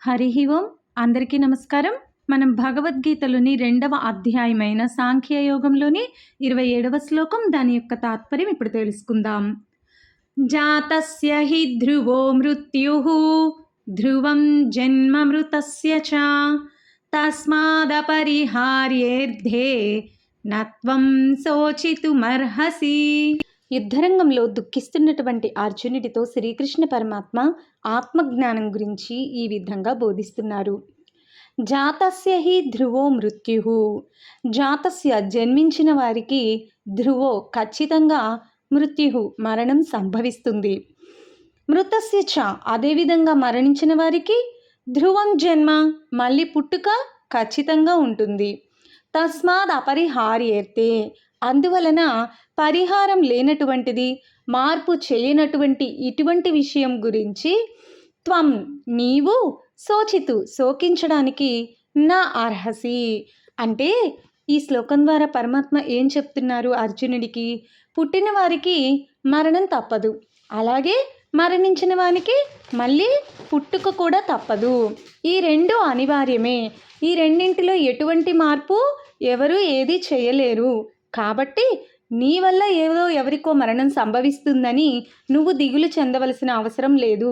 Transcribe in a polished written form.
హరి ఓం. అందరికీ నమస్కారం. మనం భగవద్గీతలోని 2వ అధ్యాయమైన సాంఖ్యయోగంలోని 27వ శ్లోకం, దాని యొక్క తాత్పర్యం ఇప్పుడు తెలుసుకుందాం. జాతస్య హి ధ్రువో మృత్యుః ధ్రువం జన్మ మృతస్య చ తస్మాదపరిహార్యేర్థే నత్వం శోచితుమర్హసి. యుద్ధరంగంలో దుఃఖిస్తున్నటువంటి అర్జునుడితో శ్రీకృష్ణ పరమాత్మ ఆత్మజ్ఞానం గురించి ఈ విధంగా బోధిస్తున్నారు. జాతస్య హి ధ్రువో మృత్యు. జాతస్య జన్మించిన వారికి, ధ్రువో ఖచ్చితంగా, మృత్యు మరణం సంభవిస్తుంది. మృతస్య చ అదేవిధంగా మరణించిన వారికి, ధ్రువం జన్మ మళ్ళీ పుట్టుక ఖచ్చితంగా ఉంటుంది. తస్మాద్ అపరిహార్యేతే అందువలన పరిహారం లేనటువంటిది, మార్పు చేయనటువంటి ఇటువంటి విషయం గురించి త్వం నీవు శోకించడానికి నా అర్హసి. అంటే ఈ శ్లోకం ద్వారా పరమాత్మ ఏం చెప్తున్నారు అర్జునుడికి? పుట్టిన వారికి మరణం తప్పదు, అలాగే మరణించిన వానికి మళ్ళీ పుట్టుక కూడా తప్పదు. ఈ రెండు అనివార్యమే. ఈ రెండింటిలో ఎటువంటి మార్పు ఎవరు ఏది చేయలేరు. కాబట్టి నీ వల్ల ఏదో ఎవరికో మరణం సంభవిస్తుందని నువ్వు దిగులు చెందవలసిన అవసరం లేదు.